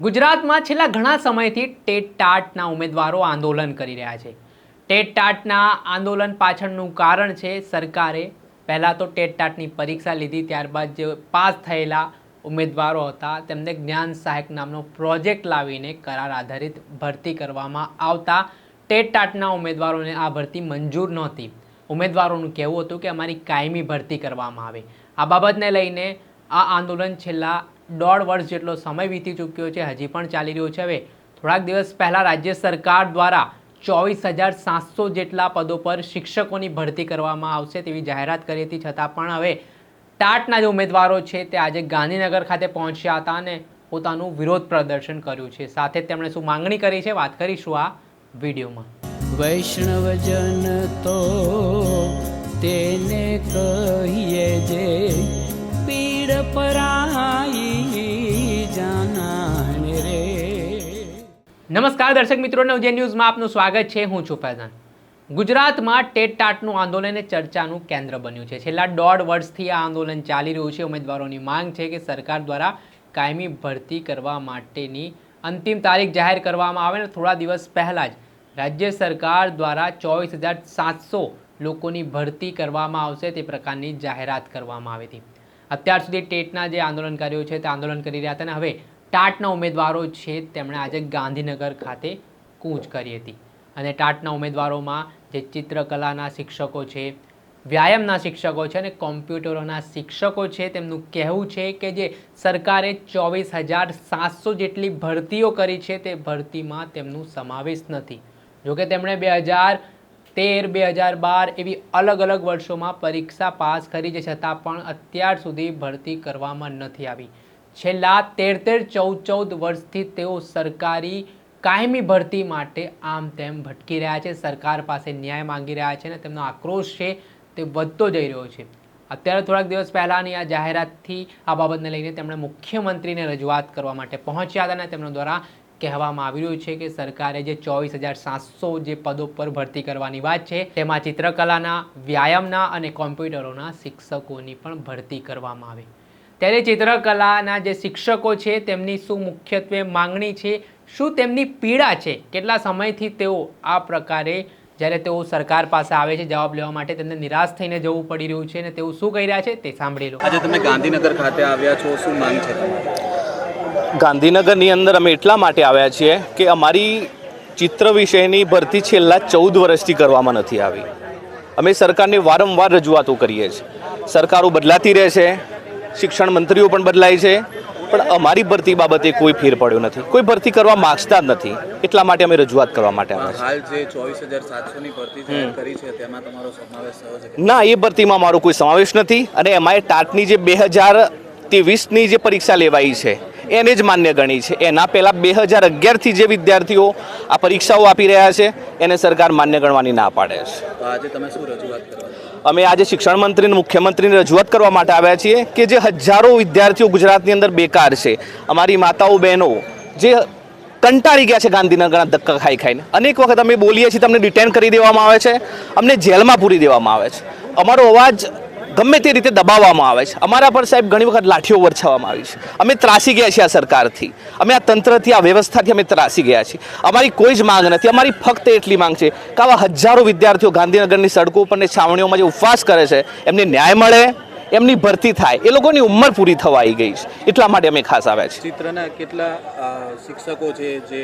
ગુજરાતમાં છેલ્લા ઘણા સમયથી ટેટ ટાટના ઉમેદવારો આંદોલન કરી રહ્યા છે। ટેટ ટાટના આંદોલન પાછળનું કારણ છે સરકારે પહેલાં તો ટેટ ટાટની પરીક્ષા લીધી, ત્યારબાદ જે પાસ થયેલા ઉમેદવારો હતા તેમને જ્ઞાન સહાયક નામનો પ્રોજેક્ટ લાવીને કરાર આધારિત ભરતી કરવામાં આવતા ટેટ ટાટના ઉમેદવારોને આ ભરતી મંજૂર નહોતી। ઉમેદવારોનું કહેવું હતું કે અમારી કાયમી ભરતી કરવામાં આવે। આ બાબતને લઈને આ આંદોલન છેલ્લા 1.5 વર્ષ જેટલો સમય વીતી ચૂક્યો છે, હજી પણ ચાલી રહ્યો છે। હવે થોડાક દિવસ પહેલાં રાજ્ય સરકાર દ્વારા 24,700 જેટલા પદો પર શિક્ષકોની ભરતી કરવામાં આવશે તેવી જાહેરાત કરી હતી, છતાં પણ હવે ટાટના જે ઉમેદવારો છે તે આજે ગાંધીનગર ખાતે પહોંચ્યા હતા અને પોતાનું વિરોધ પ્રદર્શન કર્યું છે। સાથે જ તેમણે શું માંગણી કરી છે વાત કરીશું આ વિડીયોમાં। વૈષ્ણવજન તો તેને કહીએ જે પીડ પરાઈ જાનાને રે। નમસ્કાર દર્શક મિત્રો, નવજે ન્યૂઝમાં આપનું સ્વાગત છે। હું છું ફૈઝાન। ગુજરાતમાં ટેટ ટાટનું આંદોલન એ ચર્ચાનું કેન્દ્ર બન્યું છે। છેલ્લા 1.5 વર્ષથી આ આંદોલન ચાલી રહ્યું છે। ઉમેદવારોની માંગ છે કે સરકાર દ્વારા કાયમી ભરતી કરવા માટેની અંતિમ તારીખ જાહેર કરવામાં આવે અને થોડા દિવસ પહેલાં જ રાજ્ય સરકાર દ્વારા 24,700 લોકોની ભરતી કરવામાં આવશે તે પ્રકારની જાહેરાત કરવામાં આવી હતી। અત્યાર સુધી ટેટના જે આંદોલનકારીઓ છે તે આંદોલન કરી રહ્યા હતા અને હવે ટાટના ઉમેદવારો છે તેમણે આજે ગાંધીનગર ખાતે કૂચ કરી હતી અને ટાટના ઉમેદવારોમાં જે ચિત્રકલાના શિક્ષકો છે, વ્યાયામના શિક્ષકો છે અને કોમ્પ્યુટરોના શિક્ષકો છે તેમનું કહેવું છે કે જે સરકારે 24,700 જેટલી ભરતીઓ કરી છે તે ભરતીમાં તેમનું સમાવેશ નથી। જોકે તેમણે 2013, 2012 એવી અલગ અલગ વર્ષોમાં પરીક્ષા પાસ કરી છે, છતાં પણ અત્યાર સુધી ભરતી કરવામાં નથી આવી। છેલ્લા 13-14 વર્ષથી તેઓ સરકારી કાયમી ભરતી માટે આમ તેમ ભટકી રહ્યા છે, સરકાર પાસે ન્યાય માંગી રહ્યા છે અને તેમનો આક્રોશ છે તે વધતો જઈ રહ્યો છે। અત્યારે થોડાક દિવસ પહેલાંની આ જાહેરાતથી આ બાબતને લઈને તેમણે મુખ્યમંત્રીને રજૂઆત કરવા માટે પહોંચ્યા હતા અને તેમના દ્વારા કહેવામાં આવી રહ્યું છે કે સરકારે જે 24,700 જે પદો પર ભરતી કરવાની વાત છે તેમાં ચિત્રકલાના, વ્યાયામના અને કોમ્પ્યુટરોના શિક્ષકોની પણ ભરતી કરવામાં આવે। ત્યારે ચિત્રકલાના જે શિક્ષકો છે તેમની શું મુખ્યત્વે માંગણી છે, શું તેમની પીડા છે, કેટલા સમયથી તેઓ આ પ્રકારે જ્યારે તેઓ સરકાર પાસે આવે છે જવાબ લેવા માટે તેમને નિરાશ થઈને જવું પડી રહ્યું છે અને તેઓ શું કહી રહ્યા છે તે સાંભળી લો। આજે તમે ગાંધીનગર ખાતે આવ્યા છો, શું માંગ છે તમારી? ગાંધીનગરની અંદર અમે એટલા માટે આવ્યા છીએ કે અમારી ચિત્ર વિષયની ભરતી છેલ્લા 14 વર્ષથી કરવામાં નથી આવી। અમે સરકારને વારંવાર રજૂઆતો કરીએ છીએ, સરકારો બદલાતી રહે છે, શિક્ષણ મંત્રીઓ પણ બદલાય છે, પણ અમારી ભરતી બાબતે કોઈ ફેર પડ્યો નથી, કોઈ ભરતી કરવા માગતા જ નથી। એટલા માટે અમે રજૂઆત કરવા માટે આવ્યા છીએ। હાલ જે 24,700 ની ભરતી જાહેર કરી છે તેમાં તમારો સમાવેશ થયો છે કે? ના, એ ભરતીમાં મારો કોઈ સમાવેશ નથી અને એમાં ટાટની જે 2023ની જે પરીક્ષા લેવાઈ છે એને જ માન્ય ગણી છે। એના પહેલાં 2011થી જે વિદ્યાર્થીઓ આ પરીક્ષાઓ આપી રહ્યા છે એને સરકાર માન્ય ગણવાની ના પાડે છે। તો આજે તમે શું રજૂઆત કરવા? અમે આજે શિક્ષણ મંત્રી અને મુખ્યમંત્રીને રજૂઆત કરવા માટે આવ્યા છીએ કે જે હજારો વિદ્યાર્થીઓ ગુજરાતની અંદર બેકાર છે, અમારી માતાઓ બહેનો જે કંટાળી ગયા છે ગાંધીનગરના ધક્કા ખાઈ ખાઈને, અનેક વખત અમે બોલીએ છીએ તમને ડિટેન કરી દેવામાં આવે છે, અમને જેલમાં પૂરી દેવામાં આવે છે, અમારો અવાજ ગમે તે રીતે દબાવવામાં આવે છે, અમારા પર સાહેબ ઘણી વખત લાઠીઓ વરસાવવામાં આવી છે। અમે ત્રાસી ગયા છીએ આ સરકારથી, અમે આ તંત્રથી, આ વ્યવસ્થાથી અમે ત્રાસી ગયા છીએ। અમારી કોઈ જ માંગ નથી, અમારી ફક્ત એટલી માંગ છે કે આવા હજારો વિદ્યાર્થીઓ ગાંધીનગરની સડકો પર ને છાવણીઓમાં જે ઉપવાસ કરે છે એમને ન્યાય મળે, એમની ભરતી થાય। એ લોકોની ઉંમર પૂરી થવા આવી ગઈ છે, એટલા માટે અમે ખાસ આવ્યા છીએ। ચિત્રના કેટલા શિક્ષકો છે જે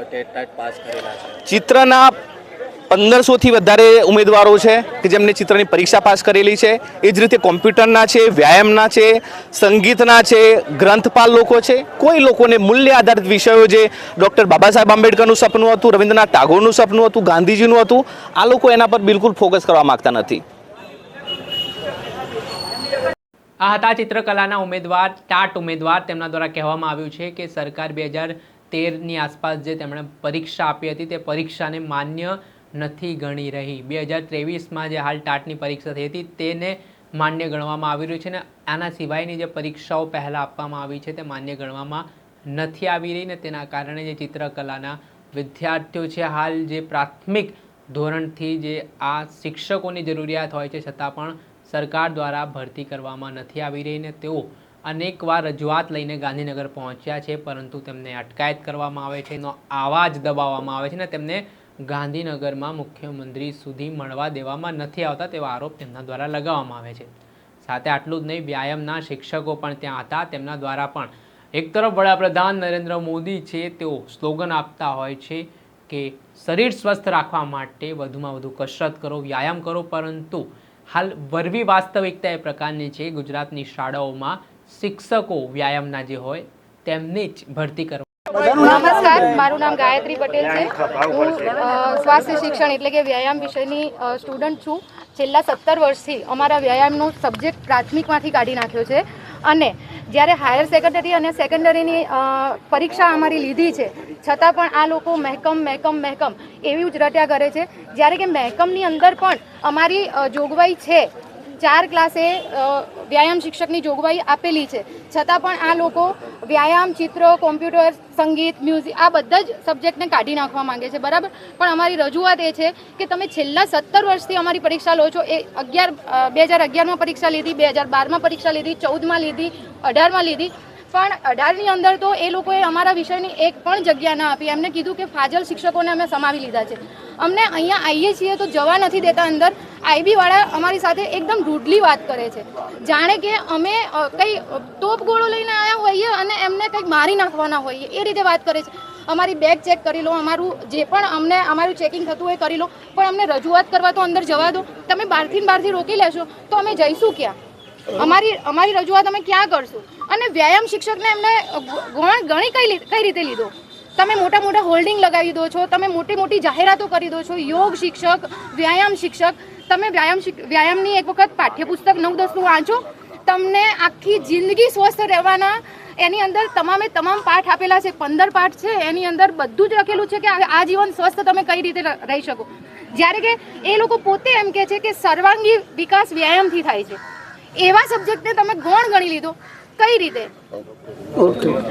ટેટ ટાટ પાસ કરેલા છે? ચિત્રના 1500થી વધારે ઉમેદવારો છે કે જેમને ચિત્રની પરીક્ષા પાસ કરેલી છે। એ જ રીતે કોમ્પ્યુટરના છે, વ્યાયામના છે, સંગીતના છે, ગ્રંથપાલ લોકો છે। કોઈ લોકોને મૂલ્ય આધારિત વિષયો જે ડૉક્ટર બાબા સાહેબ આંબેડકરનું સપનું હતું, રવિન્દ્રનાથ ટાગોરનું સપનું હતું, ગાંધીજીનું હતું, આ લોકો એના પર બિલકુલ ફોકસ કરવા માગતા નથી। આ હતા ચિત્રકલાના ઉમેદવાર, ટાટ ઉમેદવાર। તેમના દ્વારા કહેવામાં આવ્યું છે કે સરકાર 2013ની આસપાસ જે તેમણે પરીક્ષા આપી હતી તે પરીક્ષાને માન્ય નથી ગણી રહી। 2023માં જે હાલ ટાટની પરીક્ષા થઈ હતી તેને માન્ય ગણવામાં આવી રહ્યું છે અને આના સિવાયની જે પરીક્ષાઓ પહેલાં આપવામાં આવી છે તે માન્ય ગણવામાં નથી આવી રહી ને તેના કારણે જે ચિત્રકલાના વિદ્યાર્થીઓ છે હાલ જે પ્રાથમિક ધોરણથી જે આ શિક્ષકોની જરૂરિયાત હોય છે છતાં પણ સરકાર દ્વારા ભરતી કરવામાં નથી આવી રહી ને તેઓ અનેકવાર રજૂઆત લઈને ગાંધીનગર પહોંચ્યા છે, પરંતુ તેમને અટકાયત કરવામાં આવે છે, એનો આવાજ દબાવવામાં આવે છે અને તેમને ગાંધીનગરમાં મુખ્યમંત્રી સુધી મળવા દેવામાં નથી આવતા તેવા આરોપ તેમના દ્વારા લગાવવામાં આવે છે. સાથે આટલું જ નહીં, વ્યાયામના શિક્ષકો પણ ત્યાં હતા. તેમના દ્વારા પણ એક તરફ વડાપ્રધાન નરેન્દ્ર મોદી છે તેઓ સ્લોગન આપતા હોય છે કે શરીર સ્વસ્થ રાખવા માટે વધુમાં વધુ કસરત કરો, વ્યાયામ કરો, પરંતુ હાલ વરવી વાસ્તવિકતા એ પ્રકારની છે. ગુજરાતની શાળાઓમાં શિક્ષકો વ્યાયામના જે હોય તેમની જ ભરતી કરવા. નમસ્કાર, મારું નામ ગાયત્રી પટેલ છે. હું સ્વાસ્થ્ય શિક્ષણ એટલે કે વ્યાયામ વિષયની સ્ટુડન્ટ છું. છેલ્લા 17 વર્ષથી અમારા વ્યાયામનો સબ્જેક્ટ પ્રાથમિકમાંથી કાઢી નાખ્યો છે અને જ્યારે હાયર સેકન્ડરી અને સેકન્ડરીની પરીક્ષા અમારી લીધી છે છતાં પણ આ લોકો મહેકમ એવી જ રટ્યા કરે છે. જ્યારે કે મહેકમની અંદર પણ અમારી જોગવાઈ છે, 4 ક્લાસે વ્યાયામ શિક્ષકની જોગવાઈ આપેલી છે, છતાં પણ આ લોકો વ્યાયામ, ચિત્ર, કોમ્પ્યુટર, સંગીત, મ્યુઝિક આ બધા જ સબ્જેક્ટને કાઢી નાખવા માંગે છે. બરાબર, પણ અમારી રજૂઆત એ છે કે તમે છેલ્લા 17 વર્ષથી અમારી પરીક્ષા લો છો. એ 2011માં પરીક્ષા લીધી, 2012માં પરીક્ષા લીધી, 14માં લીધી, 18માં લીધી, પણ 18ની અંદર તો એ લોકોએ અમારા વિષયની એક પણ જગ્યા ના આપી. એમને કીધું કે ફાજલ શિક્ષકોને અમે સમાવી લીધા છે. અમને અહીંયા આવીએ છીએ તો જવા નથી દેતા અંદર. આઈબી વાળા અમારી સાથે એકદમ રૂડલી વાત કરે છે, જાણે કે અમે કંઈ તોપ ગોળો લઈને આવ્યા હોઈએ અને એમને કંઈક મારી નાખવાના હોઈએ એ રીતે વાત કરે છે. અમારી બેગ ચેક કરી લો, અમારું જે પણ અમારું ચેકિંગ થતું હોય કરી લો, પણ અમને રજૂઆત કરવા તો અંદર જવા દો. તમે બહારથી રોકી લેશો તો અમે જઈશું ક્યાં? અમારી રજૂઆત અમે ક્યાં કરશું? અને વ્યાયામ શિક્ષકને એમને ગણી કઈ રીતે લીધો? તમે મોટા હોલ્ડિંગ લગાવી દો છો, તમે મોટી જાહેરાતો કરી દો છો, યોગ શિક્ષક, વ્યાયામ શિક્ષક. તમે વ્યાયામની એક વખત પાઠ્યપુસ્તક 9-10નું વાંચો, તમને આખી જિંદગી સ્વસ્થ રહેવાના એની અંદર તમામ પાઠ આપેલા છે. 15 પાઠ છે, એની અંદર બધું જ લખેલું છે કે આ જીવન સ્વસ્થ તમે કઈ રીતે રહી શકો. જ્યારે કે એ લોકો પોતે એમ કહે છે કે સર્વાંગી વિકાસ વ્યાયામથી થાય છે. એવા સબ્જેક્ટને તમે ગણી લીધો કઈ રીતે?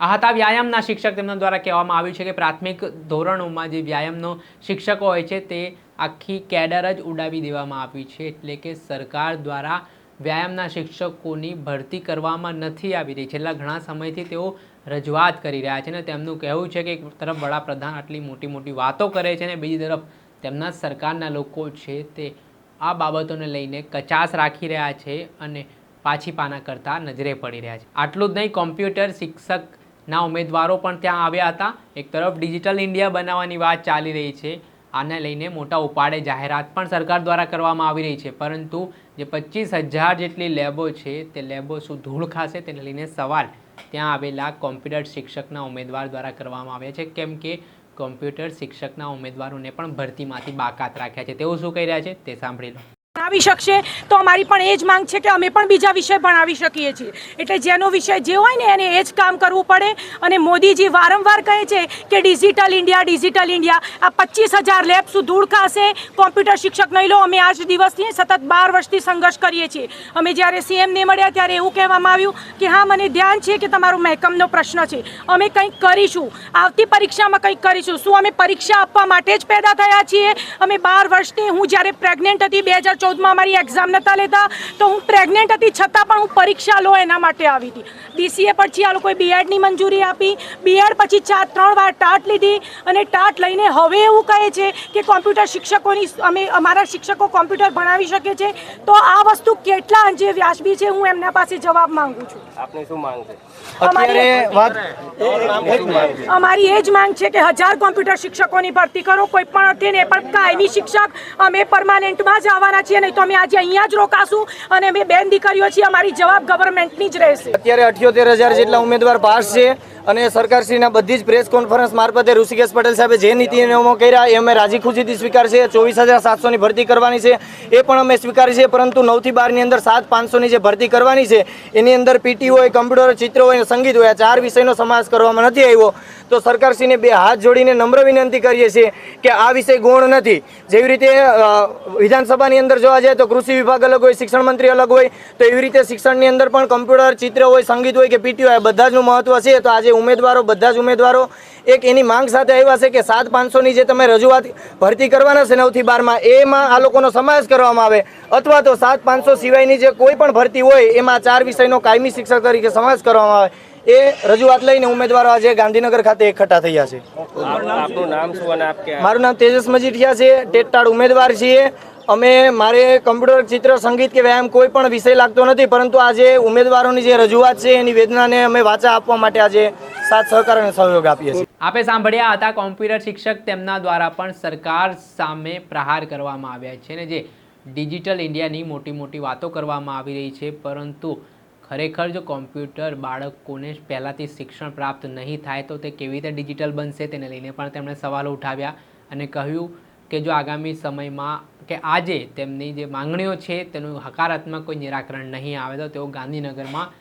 આ હતા વ્યાયામના શિક્ષક. તેમના દ્વારા કહેવામાં આવ્યું છે કે પ્રાથમિક ધોરણોમાં જે વ્યાયામનો શિક્ષકો હોય છે તે આખી કેડર જ ઉડાવી દેવામાં આવી છે. એટલે કે સરકાર દ્વારા વ્યાયામના શિક્ષકોની ભરતી કરવામાં નથી આવી રહી. છેલ્લા ઘણા સમયથી તેઓ રજૂઆત કરી રહ્યા છે અને તેમનું કહેવું છે કે એક તરફ વડાપ્રધાન આટલી મોટી વાતો કરે છે અને બીજી તરફ તેમના સરકારના લોકો છે તે આ બાબતોને લઈને કચાશ રાખી રહ્યા છે અને પાછી પાના કરતા નજરે પડી રહ્યા છે. આટલું જ નહીં, કોમ્પ્યુટર શિક્ષકના ઉમેદવારો પણ ત્યાં આવ્યા હતા. એક તરફ ડિજિટલ ઇન્ડિયા બનાવવાની વાત ચાલી રહી છે. આને લઈને મોટા ઉપાડે જાહેરાત પણ સરકાર દ્વારા કરવામાં આવી રહી છે, પરંતુ જે 25,000 જેટલી લેબો છે તે લેબો શું ધૂળ ખાશે તેને લઈને સવાલ ત્યાં આવેલા કોમ્પ્યુટર શિક્ષકના ઉમેદવાર દ્વારા કરવામાં આવ્યા છે. કેમ કે કોમ્પ્યુટર શિક્ષકના ઉમેદવારોને પણ ભરતીમાંથી બાકાત રાખ્યા છે. તેઓ શું કહી રહ્યા છે તે સાંભળી લો. ભણાવી શકશે તો અમારી પણ એ જ માંગ છે કે અમે પણ બીજા વિષય ભણાવી શકીએ છીએ. એટલે જેનો વિષય જે હોય ને એને એ જ કામ કરવું પડે. અને મોદીજી વારંવાર કહે છે કે ડિજિટલ ઇન્ડિયા. આ 25,000 લેબ શું ધૂળ ખાશે? કોમ્પ્યુટર શિક્ષક નહીં લો. અમે આજ દિવસથી સતત 12 વર્ષથી સંઘર્ષ કરીએ છીએ. અમે જ્યારે સીએમને મળ્યા ત્યારે એવું કહેવામાં આવ્યું કે હા, મને ધ્યાન છે કે તમારો મહેકમનો પ્રશ્ન છે, અમે કંઈક કરીશું, આવતી પરીક્ષામાં કંઈક કરીશું. શું અમે પરીક્ષા આપવા માટે જ પેદા થયા છીએ? અમે 12 વર્ષથી, હું જ્યારે પ્રેગ્નેન્ટ હતી 2014માં અમારી એક્ઝામ નહોતા લેતા તો હું પ્રેગ્નેન્ટ હતી છતાં પણ હું પરીક્ષા લો એના માટે આવી હતી. BCA પછી આ લોકોએ BEdની મંજૂરી આપી. BEd પછી 3 વાર ટાટ લીધી અને ટાટ લઈને હવે એવું કહે છે કે કોમ્પ્યુટર શિક્ષકોની અમારા શિક્ષકો કોમ્પ્યુટર ભણાવી શકે છે. તો આ વસ્તુ કેટલા અંશે વ્યાજબી છે હું એમના પાસે જવાબ માંગુ છું. આપની શું માંગ છે? અમારી એ જ માંગ છે કે 1000 કોમ્પ્યુટર શિક્ષકોની ભરતી કરો. કોઈ પણ અર્થે ને પણ કાયમી શિક્ષક અમે પરમાનન્ટમાં જ આવવાના છીએ, નહીં તો અમે આજે અહીંયા જ રોકાશું અને અમે બેન દીકરીઓ છીએ. અમારી જવાબ ગવર્મેન્ટની જ રહેશે. અત્યારે 78,000 જેટલા ઉમેદવાર પાસ છે અને સરકારશ્રીના બધી જ પ્રેસ કોન્ફરન્સ મારફતે ઋષિકેશ પટેલ સાહેબે જે નીતિ નિયમો કર્યા એ અમે રાજી ખુશીથી સ્વીકારશે. 24,700ની ભરતી કરવાની છે એ પણ અમે સ્વીકારી છે, પરંતુ 9 થી 12ની અંદર 7,500ની જે ભરતી કરવાની છે એની અંદર PT હોય, કમ્પ્યુટર, ચિત્ર હોય, સંગીત હોય, આ 4 વિષયનો સમાવેશ કરવામાં નથી આવ્યો. તો સરકારશ્રીને બે હાથ જોડીને નમ્ર વિનંતી કરીએ છીએ કે આ વિષય ગૌણ નથી. જેવી રીતે વિધાનસભાની અંદર જોવા જાય તો કૃષિ વિભાગ અલગ હોય, શિક્ષણ મંત્રી અલગ હોય, તો એવી રીતે શિક્ષણની અંદર પણ કમ્પ્યુટર, ચિત્ર હોય, સંગીત હોય કે પીટી હોય, બધા જનું મહત્વ છે. તો આજે ઉમેદવારો, બધા જ ઉમેદવારો એક એની માંગ સાથે આવ્યા છે કે 7,500ની જે તમે રજૂઆત ભરતી કરવાના છે 9 થી 12માં, એમાં આ લોકોનો સમાવેશ કરવામાં આવે, અથવા તો 7,500 સિવાયની જે કોઈ પણ ભરતી હોય એમાં 4 વિષયનો કાયમી શિક્ષક તરીકે સમાવેશ કરવામાં આવે. એ રજૂઆત લઈને ઉમેદવારો આજે ગાંધીનગર ખાતે એકઠા થયા છે. આપનું નામ શું અને આપ ક્યાં? મારું નામ તેજસ મજીઠિયા છે, ટેટટાડ ઉમેદવાર છીએ અમે. મારે કમ્પ્યુટર, ચિત્ર, સંગીત કે વ્યાયામ કોઈ પણ વિષય લાગતો નથી, પરંતુ આજે ઉમેદવારોની જે રજૂઆત છે એની વેદનાને અમે વાચા આપવા માટે આજે સાથ સહકાર અને સહયોગ આપીએ છીએ. આપે સાંભળ્યા હતા કોમ્પ્યુટર શિક્ષક, તેમના દ્વારા પણ સરકાર સામે પ્રહાર કરવામાં આવ્યા છે ને જે ડિજિટલ ઇન્ડિયાની મોટી મોટી વાતો કરવામાં આવી રહી છે, પરંતુ ખરેખર જો કોમ્પ્યુટર બાળકોને પહેલાંથી શિક્ષણ પ્રાપ્ત નહીં થાય તો તે કેવી રીતે ડિજિટલ બનશે, તેને લઈને પણ તેમણે સવાલો ઉઠાવ્યા અને કહ્યું કે જો આગામી સમયમાં કે આજે તેમની જે માંગણીઓ છે તેનું હકારાત્મક કોઈ નિરાકરણ નહીં આવે તો તેઓ ગાંધીનગરમાં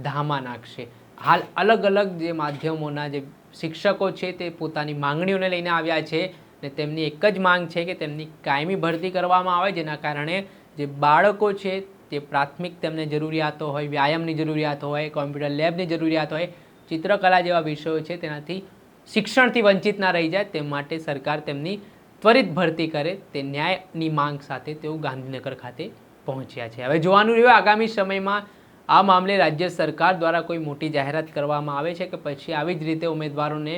ધામા નાખશે. હાલ અલગ અલગ જે માધ્યમોના જે શિક્ષકો છે તે પોતાની માંગણીઓને લઈને આવ્યા છે ને તેમની એક જ માંગ છે કે તેમની કાયમી ભરતી કરવામાં આવે, જેના કારણે જે બાળકો છે તે પ્રાથમિક તેમને જરૂરિયાતો હોય, વ્યાયામની જરૂરિયાત હોય, કોમ્પ્યુટર લેબની જરૂરિયાત હોય, ચિત્રકલા જેવા વિષયો છે તેનાથી શિક્ષણથી વંચિત ના રહી જાય, તે માટે સરકાર તેમની ત્વરિત ભરતી કરે તે ન્યાયની માંગ સાથે તેઓ ગાંધીનગર ખાતે પહોંચ્યા છે. હવે જોવાનું રહ્યું આગામી સમયમાં આ મામલે રાજ્ય સરકાર દ્વારા કોઈ મોટી જાહેરાત કરવામાં આવે છે કે પછી આવી જ રીતે ઉમેદવારોને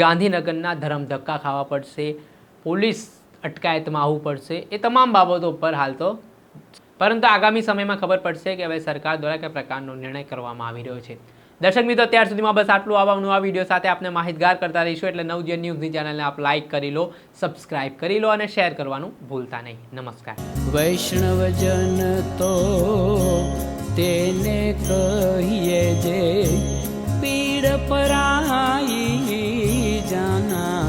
ગાંધીનગરના ધરમધક્કા ખાવા પડશે, પોલીસ અટકાયતમાં આવવું પડશે. એ તમામ બાબતો પર હાલ તો, પરંતુ આગામી સમયમાં ખબર પડશે કે હવે સરકાર દ્વારા કયા પ્રકારનો નિર્ણય કરવામાં આવી રહ્યો છે. દર્શક મિત્રો, અત્યાર સુધીમાં બસ આટલું. આવા નવા વિડીયો સાથે આપણે માહિતગાર કરતા રહીશું, એટલે નવજીવન ન્યૂઝની ચેનલને આપ લાઇક કરી લો, સબસ્ક્રાઇબ કરી લો અને શેર કરવાનું ભૂલતા નહીં. નમસ્કાર. વૈષ્ણવજન તો તેને કહીએ જે પીડ પરાઈ જાના.